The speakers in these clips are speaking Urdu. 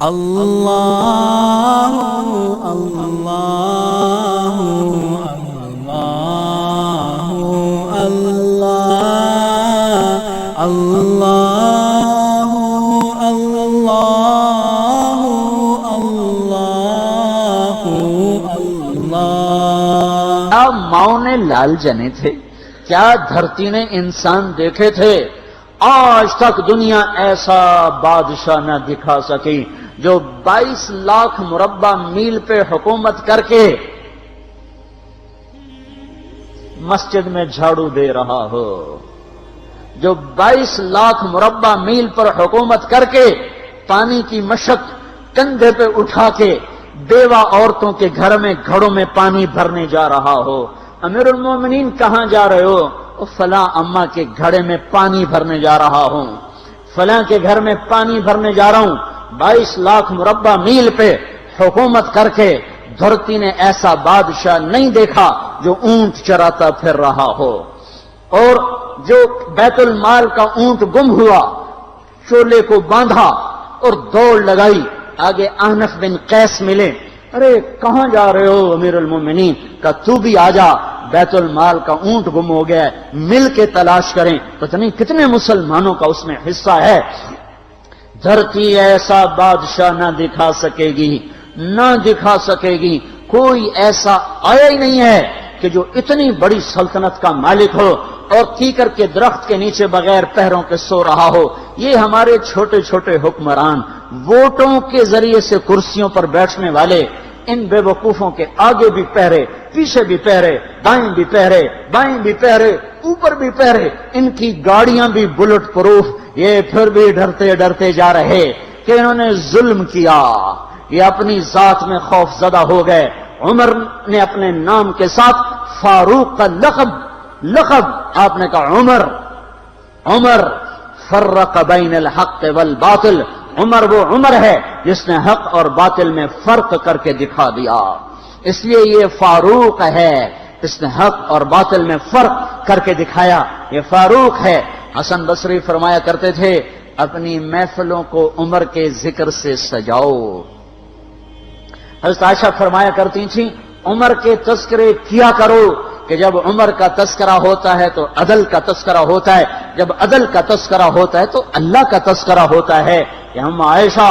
اللہ اللہ اللہ اللہ اللہ اللہ اللہ۔ کیا ماؤں نے لال جنے تھے، کیا دھرتی نے انسان دیکھے تھے؟ آج تک دنیا ایسا بادشاہ نہ دکھا سکی جو 22 لاکھ مربع میل پہ حکومت کر کے مسجد میں جھاڑو دے رہا ہو، جو 22 لاکھ مربع میل پر حکومت کر کے پانی کی مشق کندھے پہ اٹھا کے بیوہ عورتوں کے گھر میں گھڑوں میں پانی بھرنے جا رہا ہو۔ امیر المومنین کہاں جا رہے ہو؟ فلاں اماں کے گھڑے میں پانی بھرنے جا رہا ہوں، فلاں کے گھر میں پانی بھرنے جا رہا ہوں۔ 22 لاکھ مربع میل پہ حکومت کر کے دھرتی نے ایسا بادشاہ نہیں دیکھا جو اونٹ چراتا پھر رہا ہو، اور جو بیت المال کا اونٹ گم ہوا چولے کو باندھا اور دوڑ لگائی، آگے احنف بن قیس ملے، ارے کہاں جا رہے ہو امیر المومنین؟ کہ تو بھی آ جا، بیت المال کا اونٹ گم ہو گیا ہے، مل کے تلاش کریں۔ پتہ نہیں کتنے مسلمانوں کا اس میں حصہ ہے۔ دھرتی ایسا بادشاہ نہ دکھا سکے گی، نہ دکھا سکے گی، کوئی ایسا آیا ہی نہیں ہے کہ جو اتنی بڑی سلطنت کا مالک ہو اور کیکر کے درخت کے نیچے بغیر پیروں کے سو رہا ہو۔ یہ ہمارے چھوٹے چھوٹے حکمران، ووٹوں کے ذریعے سے کرسیوں پر بیٹھنے والے، ان بے وقوفوں کے آگے بھی پہرے، پیچھے بھی پہرے، دائیں بھی پہرے، بائیں بھی پہرے، اوپر بھی پہرے، ان کی گاڑیاں بھی بلٹ پروف، یہ پھر بھی ڈرتے ڈرتے جا رہے کہ انہوں نے ظلم کیا، یہ اپنی ذات میں خوف زدہ ہو گئے۔ عمر نے اپنے نام کے ساتھ فاروق کا لقب آپ نے کہا عمر فرق بین الحق والباطل، عمر وہ عمر ہے جس نے حق اور باطل میں فرق کر کے دکھا دیا، اس لیے یہ فاروق ہے، اس نے حق اور باطل میں فرق کر کے دکھایا، یہ فاروق ہے۔ حسن بصری فرمایا کرتے تھے اپنی محفلوں کو عمر کے ذکر سے سجاؤ۔ حضرت عائشہ فرمایا کرتی تھیں عمر کے تذکرے کیا کرو، کہ جب عمر کا تذکرہ ہوتا ہے تو عدل کا تذکرہ ہوتا ہے، جب عدل کا تذکرہ ہوتا ہے تو اللہ کا تذکرہ ہوتا ہے۔ کہ ہم عائشہ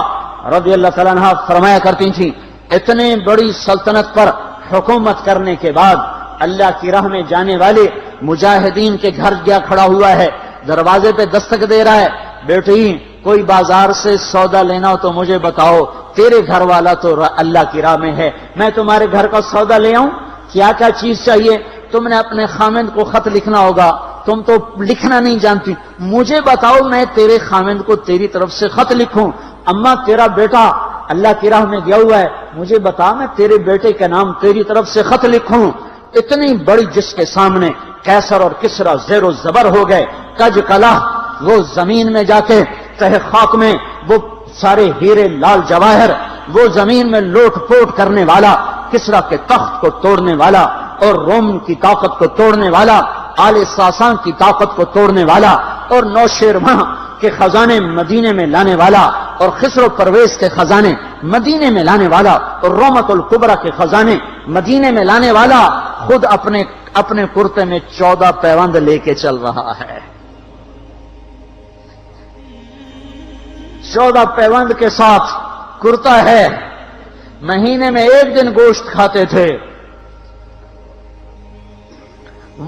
رضی اللہ تعالیٰ عنہ فرمایا کرتی تھیں اتنے بڑی سلطنت پر حکومت کرنے کے بعد اللہ کی راہ میں جانے والے مجاہدین کے گھر گیا کھڑا ہوا ہے، دروازے پہ دستک دے رہا ہے، بیٹی کوئی بازار سے سودا لینا ہو تو مجھے بتاؤ، تیرے گھر والا تو اللہ کی راہ میں ہے، میں تمہارے گھر کا سودا لے آؤں، کیا کیا چیز چاہیے؟ تم نے اپنے خامند کو خط لکھنا ہوگا، تم تو لکھنا نہیں جانتی، مجھے بتاؤ میں تیرے خامند کو تیری طرف سے خط لکھوں۔ اما تیرا بیٹا اللہ کی راہ میں گیا ہوا ہے، مجھے بتا میں تیرے بیٹے کے نام تیری طرف سے خط لکھوں۔ اتنی بڑی جس کے سامنے قیصر اور کسرا زیر و زبر ہو گئے، کج کلا، وہ زمین میں جا کے تہ خاک میں وہ سارے ہیرے لال جواہر، وہ زمین میں لوٹ پوٹ کرنے والا، کسرا کے تخت کو توڑنے والا اور روم کی طاقت کو توڑنے والا، آل ساسان کی طاقت کو توڑنے والا، اور نوشیروان کے خزانے مدینے میں لانے والا، اور خسرو پرویز کے خزانے مدینے میں لانے والا، اور رومت الکبرى کے خزانے مدینے میں لانے والا، خود اپنے کرتے میں 14 پیوند لے کے چل رہا ہے۔ 14 پیوند کے ساتھ کرتا ہے، مہینے میں 1 دن گوشت کھاتے تھے،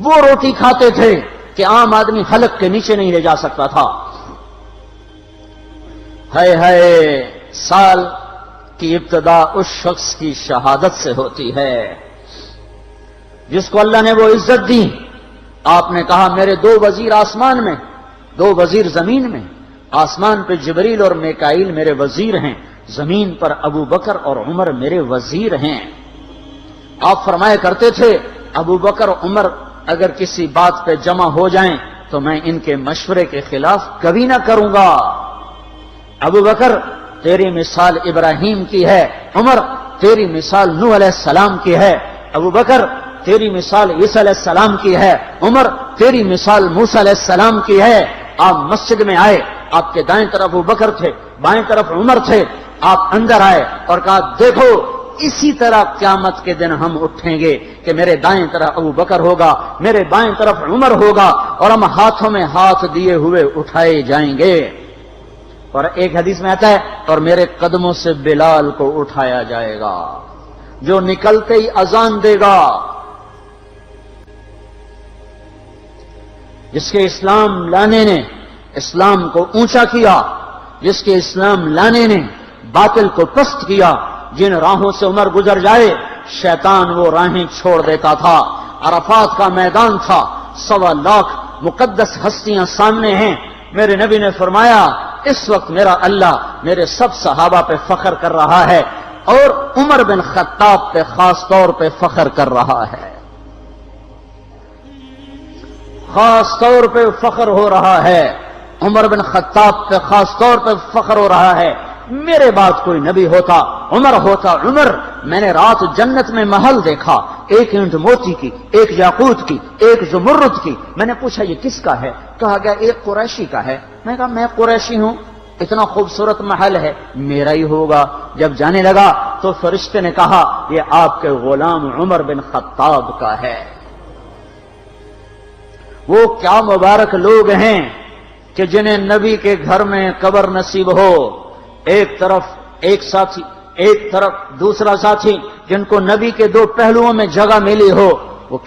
وہ روٹی کھاتے تھے کہ عام آدمی حلق کے نیچے نہیں لے جا سکتا تھا۔ ہے سال کی ابتدا اس شخص کی شہادت سے ہوتی ہے جس کو اللہ نے وہ عزت دی۔ آپ نے کہا میرے 2 وزیر آسمان میں، 2 وزیر زمین میں، آسمان پہ جبریل اور میکائیل میرے وزیر ہیں، زمین پر ابو بکر اور عمر میرے وزیر ہیں۔ آپ فرمایا کرتے تھے ابو بکر عمر اگر کسی بات پہ جمع ہو جائیں تو میں ان کے مشورے کے خلاف کبھی نہ کروں گا۔ ابو بکر تیری مثال ابراہیم کی ہے، عمر تیری مثال نوح علیہ السلام کی ہے، ابو بکر تیری مثال عیسیٰ علیہ السلام کی ہے، عمر تیری مثال موسیٰ علیہ السلام کی ہے۔ آپ مسجد میں آئے، آپ کے دائیں طرف ابو بکر تھے، بائیں طرف عمر تھے، آپ اندر آئے اور کہا دیکھو اسی طرح قیامت کے دن ہم اٹھیں گے کہ میرے دائیں طرف ابو بکر ہوگا، میرے بائیں طرف عمر ہوگا، اور ہم ہاتھوں میں ہاتھ دیے ہوئے اٹھائے جائیں گے۔ اور ایک حدیث میں آتا ہے اور میرے قدموں سے بلال کو اٹھایا جائے گا، جو نکلتے ہی اذان دے گا۔ جس کے اسلام لانے نے اسلام کو اونچا کیا، جس کے اسلام لانے نے باطل کو پست کیا، جن راہوں سے عمر گزر جائے شیطان وہ راہیں چھوڑ دیتا تھا۔ عرفات کا میدان تھا، 1.25 لاکھ مقدس ہستیاں سامنے ہیں۔ میرے نبی نے فرمایا اس وقت میرا اللہ میرے سب صحابہ پہ فخر کر رہا ہے، اور عمر بن خطاب پہ خاص طور پہ فخر کر رہا ہے، خاص طور پہ فخر ہو رہا ہے۔ عمر بن خطاب پہ خاص طور پہ فخر ہو رہا ہے۔ میرے بعد کوئی نبی ہوتا عمر ہوتا۔ عمر، میں نے رات جنت میں محل دیکھا، ایک اینٹ موتی کی، ایک یاقوت کی، ایک زمرد کی۔ میں نے پوچھا یہ کس کا ہے؟ کہا گیا ایک قریشی کا ہے۔ میں کہا میں قریشی ہوں، اتنا خوبصورت محل ہے، میرا ہی ہوگا۔ جب جانے لگا تو فرشتے نے کہا یہ آپ کے غلام عمر بن خطاب کا ہے۔ وہ کیا مبارک لوگ ہیں کہ جنہیں نبی کے گھر میں قبر نصیب ہو، ایک طرف ایک ساتھی، ایک طرف دوسرا ساتھی، جن کو نبی کے دو پہلوؤں میں جگہ ملی ہو۔ وہ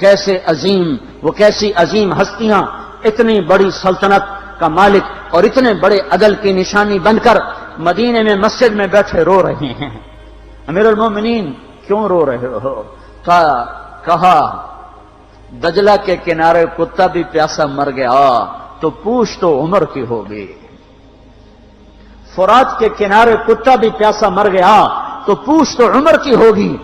کیسی عظیم ہستیاں، اتنی بڑی سلطنت کا مالک اور اتنے بڑے عدل کی نشانی بن کر مدینے میں مسجد میں بیٹھے رو رہے ہیں۔ امیر المومنین کیوں رو رہے ہو؟ کہا دجلہ کے کنارے کتا بھی پیاسا مر گیا تو پوچھ تو عمر کی ہوگی، فرات کے کنارے کتا بھی پیاسا مر گیا تو پوچھ تو عمر کی ہوگی۔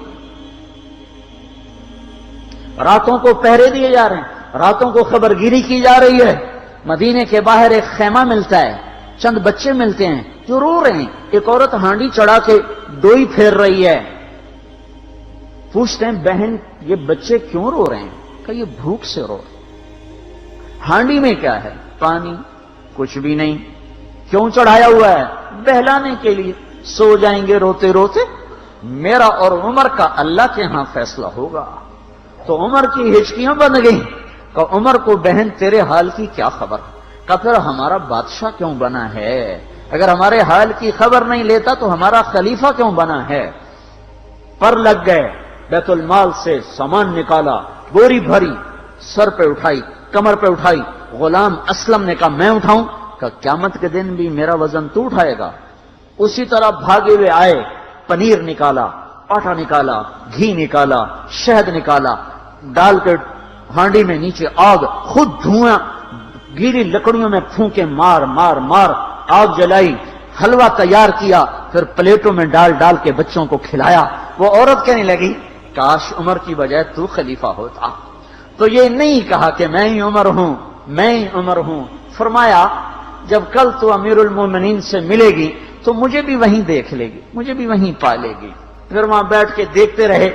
راتوں کو پہرے دیے جا رہے ہیں، راتوں کو خبرگیری کی جا رہی ہے۔ مدینے کے باہر ایک خیمہ ملتا ہے، چند بچے ملتے ہیں جو رو رہے ہیں۔ ایک عورت ہانڈی چڑھا کے ڈوئی پھیر رہی ہے۔ پوچھتے ہیں بہن یہ بچے کیوں رو رہے ہیں؟ کہ یہ بھوک سے رو رہے ہیں۔ ہانڈی میں کیا ہے؟ پانی، کچھ بھی نہیں۔ کیوں چڑھایا ہوا ہے؟ بہلانے کے لیے۔ سو جائیں گے روتے روتے، میرا اور عمر کا اللہ کے ہاں فیصلہ ہوگا۔ تو عمر کی ہچکیاں بن گئیں کہ عمر کو بہن تیرے حال کی کیا خبر؟ کہ پھر ہمارا بادشاہ کیوں بنا ہے؟ اگر ہمارے حال کی خبر نہیں لیتا تو ہمارا خلیفہ کیوں بنا ہے؟ پر لگ گئے، بیت المال سے سامان نکالا، بوری بھری، سر پہ اٹھائی، کمر پہ اٹھائی۔ غلام اسلم نے کہا میں اٹھاؤں؟ کہ قیامت کے دن بھی میرا وزن تو اٹھائے گا۔ اسی طرح بھاگے ہوئے آئے، پنیر نکالا، آٹا نکالا، گھی نکالا، شہد نکالا، ڈال کے ہانڈی میں نیچے آگ، خود دھواں گیلی لکڑیوں میں پھونکے مار مار مار آگ جلائی، حلوہ تیار کیا، پھر پلیٹوں میں ڈال ڈال کے بچوں کو کھلایا۔ وہ عورت کہنے لگی کاش عمر کی بجائے تو خلیفہ ہوتا۔ تو یہ نہیں کہا کہ میں ہی عمر ہوں، میں ہی عمر ہوں۔ فرمایا جب کل تو امیر المومنین سے ملے گی تو مجھے بھی وہیں دیکھ لے گی، مجھے بھی وہیں پا لے گی۔ پھر وہاں بیٹھ کے دیکھتے رہے،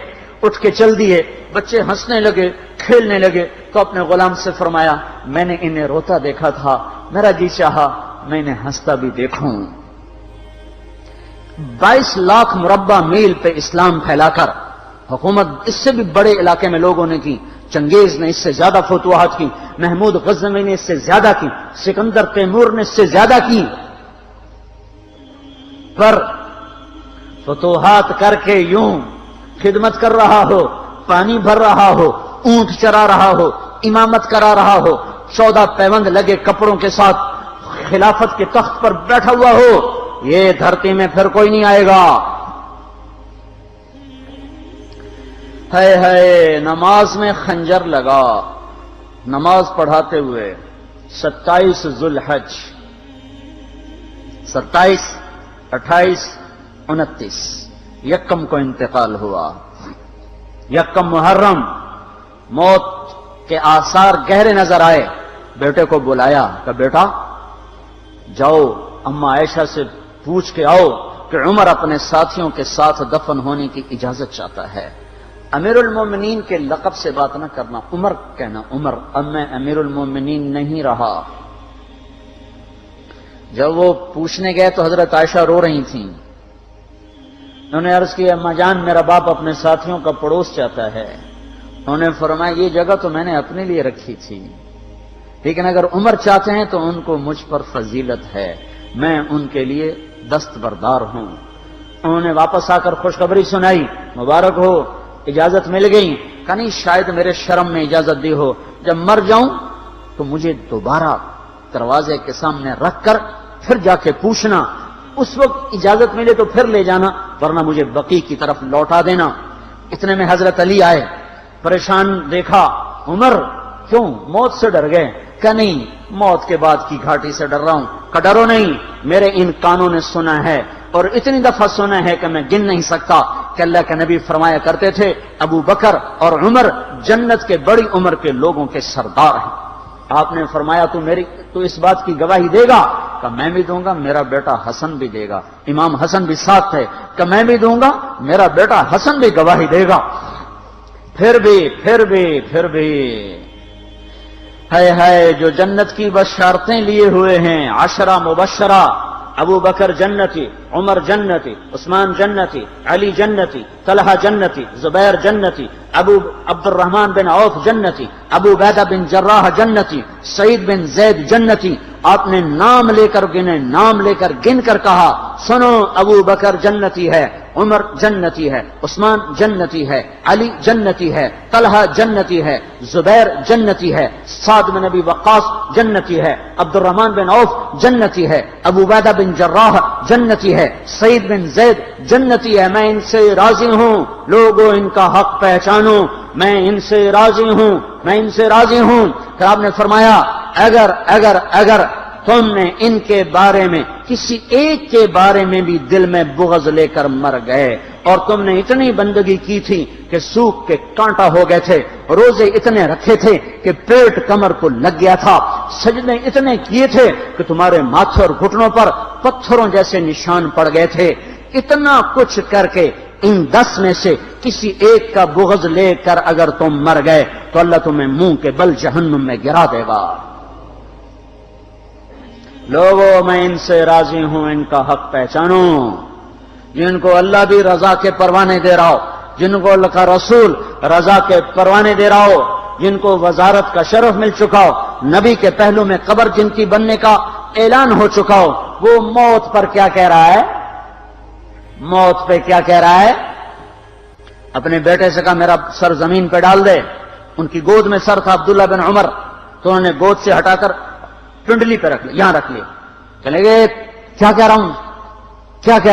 اٹھ کے چل دیے۔ بچے ہنسنے لگے، کھیلنے لگے، تو اپنے غلام سے فرمایا میں نے انہیں روتا دیکھا تھا، میرا جی چاہا میں انہیں ہنستا بھی دیکھوں۔ 22 لاکھ مربع میل پہ اسلام پھیلا کر حکومت اس سے بھی بڑے علاقے میں لوگوں نے کی۔ چنگیز نے اس سے زیادہ فتوحات کی، محمود غزنوی نے اس سے زیادہ کی، سکندر تیمور نے اس سے زیادہ کی۔ پر فتوحات کر کے یوں خدمت کر رہا ہو، پانی بھر رہا ہو، اونٹ چرا رہا ہو، امامت کرا رہا ہو، 14 پیوند لگے کپڑوں کے ساتھ خلافت کے تخت پر بیٹھا ہوا ہو، یہ دھرتی میں پھر کوئی نہیں آئے گا۔ ہے نماز میں خنجر لگا، نماز پڑھاتے ہوئے 27 ذوالحج، 27، 28، 29 یکم کو انتقال ہوا۔ یکم محرم موت کے آثار گہرے نظر آئے۔ بیٹے کو بلایا کہ بیٹا جاؤ اما عائشہ سے پوچھ کے آؤ کہ عمر اپنے ساتھیوں کے ساتھ دفن ہونے کی اجازت چاہتا ہے۔ امیر المومنین کے لقب سے بات نہ کرنا، عمر کہنا۔ عمر، اب میں امیر المومنین نہیں رہا۔ جب وہ پوچھنے گئے تو حضرت عائشہ رو رہی تھیں انہوں نے عرض کیا اما جان میرا باپ اپنے ساتھیوں کا پڑوس چاہتا ہے. انہوں نے فرمایا یہ جگہ تو میں نے اپنے لیے رکھی تھی، لیکن اگر عمر چاہتے ہیں تو ان کو مجھ پر فضیلت ہے، میں ان کے لیے دستبردار ہوں. انہوں نے واپس آ کر خوشخبری سنائی، مبارک ہو اجازت مل گئی. کہ نہیں شاید میرے شرم میں اجازت دی ہو، جب مر جاؤں تو مجھے دوبارہ دروازے کے سامنے رکھ کر پھر جا کے پوچھنا، اس وقت اجازت ملے تو پھر لے جانا، ورنہ مجھے بقیع کی طرف لوٹا دینا. اتنے میں حضرت علی آئے، پریشان دیکھا. عمر کیوں موت سے ڈر گئے؟ کہ نہیں موت کے بعد کی گھاٹی سے ڈر رہا ہوں. کہ ڈرو نہیں، میرے ان کانوں نے سنا ہے اور اتنی دفعہ سنا ہے کہ میں گن نہیں سکتا کہ اللہ کے نبی فرمایا کرتے تھے ابو بکر اور عمر جنت کے بڑی عمر کے لوگوں کے سردار ہیں. آپ نے فرمایا تو اس بات کی گواہی دے گا؟ کہ میں بھی دوں گا، میرا بیٹا حسن بھی دے گا. امام حسن بھی ساتھ تھے. کہ میں بھی دوں گا، میرا بیٹا حسن بھی گواہی دے گا. پھر بھی ہے جو جنت کی بشارتیں لیے ہوئے ہیں، 10 مبشرہ، ابو بکر جنتی، عمر جنتی، عثمان جنتی، علی جنتی، طلحہ جنتی، زبیر جنتی، ابو عبد الرحمن بن عوف جنتی، ابو عبیدہ بن جراح جنتی، سعید بن زید جنتی. آپ نے نام لے کر گنے، نام لے کر گن کر کہا سنو ابو بکر جنتی ہے، عمر جنتی ہے، عثمان جنتی ہے، علی جنتی ہے، طلحہ جنتی ہے، زبیر جنتی ہے، سعد بن ابی وقاص جنتی ہے، عبد الرحمن بن عوف جنتی ہے، ابو عبیدہ بن جراح جنتی ہے، سعید بن زید جنتی ہے. میں ان سے راضی ہوں، لوگوں ان کا حق پہچانو، میں ان سے راضی ہوں، میں ان سے راضی ہوں. پھر آپ نے فرمایا اگر تم نے ان کے بارے میں کسی ایک کے بارے میں بھی دل میں بغض لے کر مر گئے، اور تم نے اتنی بندگی کی تھی کہ سوکھ کے کانٹا ہو گئے تھے، روزے اتنے رکھے تھے کہ پیٹ کمر کو لگ گیا تھا، سجدے اتنے کیے تھے کہ تمہارے ماتھے اور گھٹنوں پر پتھروں جیسے نشان پڑ گئے تھے، اتنا کچھ کر کے ان 10 میں سے کسی ایک کا بغض لے کر اگر تم مر گئے تو اللہ تمہیں منہ کے بل جہنم میں گرا دے گا. لوگوں میں ان سے راضی ہوں، ان کا حق پہچانو. جن کو اللہ بھی رضا کے پروانے دے رہا ہو، جن کو اللہ کا رسول رضا کے پروانے دے رہا ہو، جن کو وزارت کا شرف مل چکا ہو، نبی کے پہلو میں قبر جن کی بننے کا اعلان ہو چکا ہو، وہ موت پر کیا کہہ رہا ہے؟ موت پہ کیا کہہ رہا ہے؟ اپنے بیٹے سے کہا میرا سر زمین پہ ڈال دے. ان کی گود میں سر تھا عبداللہ بن عمر، تو انہوں نے گود سے ہٹا کر پنڈلی پہ رکھ لیا، یہاں رکھ لیا. چلے گئے کیا کہہ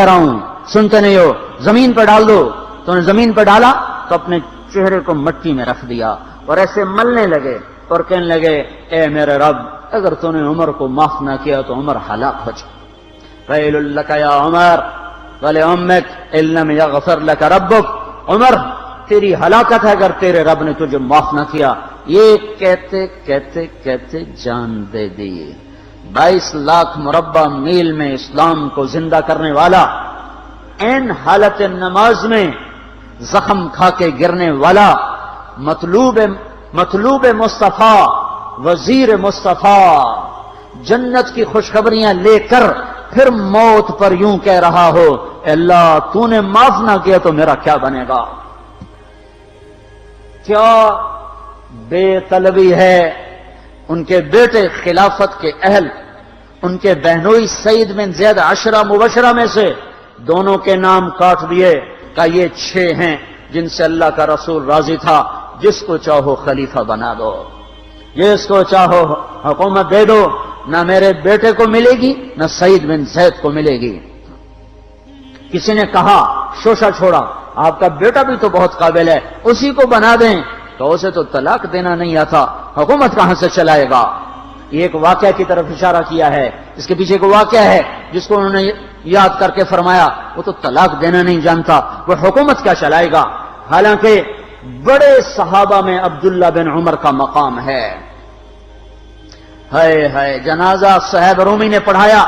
رہا ہوں سنتے نہیں ہو، زمین پہ ڈال دو. تو انہوں نے زمین پہ ڈالا تو اپنے چہرے کو مٹی میں رکھ دیا اور ایسے ملنے لگے اور کہنے لگے اے میرے رب اگر تو نے عمر کو معاف نہ کیا تو عمر ہلاک ہو جائے. ویل لک یا عمر ولامک ان لم یغفر لک ربک. عمر تیری ہلاکت ہے اگر تیرے رب نے تجھے معاف نہ کیا. یہ کہتے کہتے کہتے جان دے دی. 22 لاکھ مربع میل میں اسلام کو زندہ کرنے والا، این حالت نماز میں زخم کھا کے گرنے والا، مطلوب مصطفیٰ، وزیر مصطفیٰ، جنت کی خوشخبریاں لے کر پھر موت پر یوں کہہ رہا ہو اللہ تو نے معاف نہ کیا تو میرا کیا بنے گا. کیا بے طلبی ہے. ان کے بیٹے خلافت کے اہل، ان کے بہنوئی سعید بن زید 10 مبشرہ میں سے دونوں کے نام کاٹ دیے کہ یہ 6 ہیں جن سے اللہ کا رسول راضی تھا. جس کو چاہو خلیفہ بنا دو، جس کو چاہو حکومت دے دو، نہ میرے بیٹے کو ملے گی نہ سعید بن زید کو ملے گی. کسی نے کہا شوشہ چھوڑا آپ کا بیٹا بھی تو بہت قابل ہے اسی کو بنا دیں، تو اسے تو طلاق دینا نہیں آتا، حکومت کہاں سے چلائے گا. یہ ایک واقعہ کی طرف اشارہ کیا ہے. اس کے پیچھے ایک واقعہ ہے جس کو انہوں نے یاد کر کے فرمایا وہ تو طلاق دینا نہیں جانتا، وہ حکومت کیا چلائے گا. حالانکہ بڑے صحابہ میں عبداللہ بن عمر کا مقام ہے. ہے جنازہ صہیب رومی نے پڑھایا،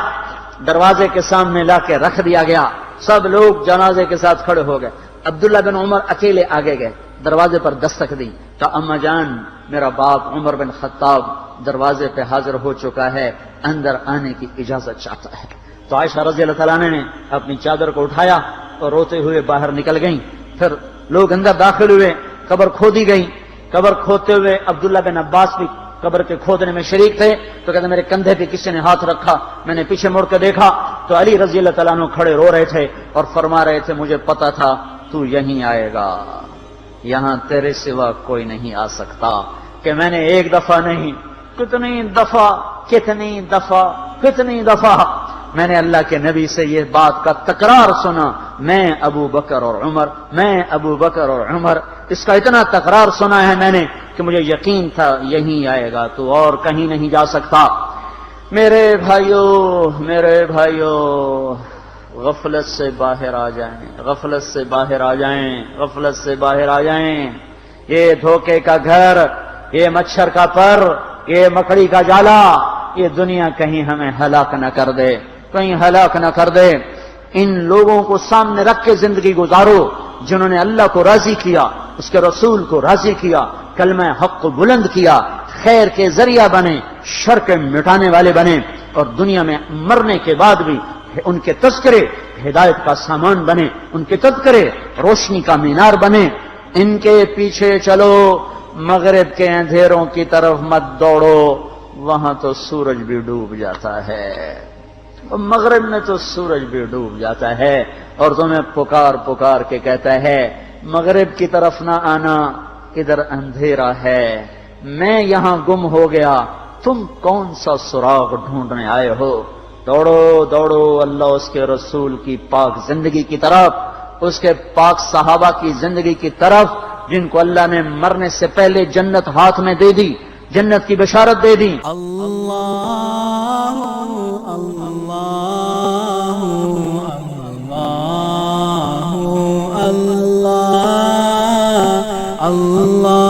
دروازے کے سامنے لا کے رکھ دیا گیا، سب لوگ جنازے کے ساتھ کھڑے ہو گئے. عبداللہ بن عمر اکیلے آگے گئے، دروازے پر دستک دی کہ اما جان میرا باپ عمر بن خطاب دروازے پہ حاضر ہو چکا ہے، اندر آنے کی اجازت چاہتا ہے. تو عائشہ رضی اللہ تعالیٰ عنہ نے اپنی چادر کو اٹھایا اور روتے ہوئے باہر نکل گئیں. پھر لوگ اندر داخل ہوئے, قبر کھودی گئی. قبر کھودتے ہوئے عبداللہ بن عباس بھی قبر کے کھودنے میں شریک تھے. تو کہتے میرے کندھے پہ کسی نے ہاتھ رکھا, میں نے پیچھے مڑ کے دیکھا تو علی رضی اللہ تعالیٰ عنہ کھڑے رو رہے تھے اور فرما رہے تھے مجھے پتا تھا تو یہیں آئے گا, یہاں تیرے سوا کوئی نہیں آ سکتا. کہ میں نے ایک دفعہ نہیں کتنی دفعہ میں نے اللہ کے نبی سے یہ بات کا تکرار سنا, میں ابو بکر اور عمر, اس کا اتنا تکرار سنا ہے میں نے کہ مجھے یقین تھا یہیں آئے گا, تو اور کہیں نہیں جا سکتا. میرے بھائیو غفلت سے باہر آ جائیں. یہ دھوکے کا گھر, یہ مچھر کا پر, یہ مکڑی کا جالا, یہ دنیا کہیں ہمیں ہلاک نہ کر دے. ان لوگوں کو سامنے رکھ کے زندگی گزارو جنہوں نے اللہ کو راضی کیا, اس کے رسول کو راضی کیا, کلمہ حق کو بلند کیا, خیر کے ذریعہ بنے, شر کے مٹانے والے بنے, اور دنیا میں مرنے کے بعد بھی ان کے تذکرے ہدایت کا سامان بنے, ان کے تذکرے روشنی کا مینار بنے. ان کے پیچھے چلو, مغرب کے اندھیروں کی طرف مت دوڑو, وہاں تو سورج بھی ڈوب جاتا ہے, مغرب میں تو سورج بھی ڈوب جاتا ہے, اور تمہیں پکار کے کہتا ہے مغرب کی طرف نہ آنا, ادھر اندھیرا ہے, میں یہاں گم ہو گیا, تم کون سا سراغ ڈھونڈنے آئے ہو. دوڑو اللہ اس کے رسول کی پاک زندگی کی طرف, اس کے پاک صحابہ کی زندگی کی طرف, جن کو اللہ نے مرنے سے پہلے جنت ہاتھ میں دے دی, جنت کی بشارت دے دی. اللہ اللہ اللہ اللہ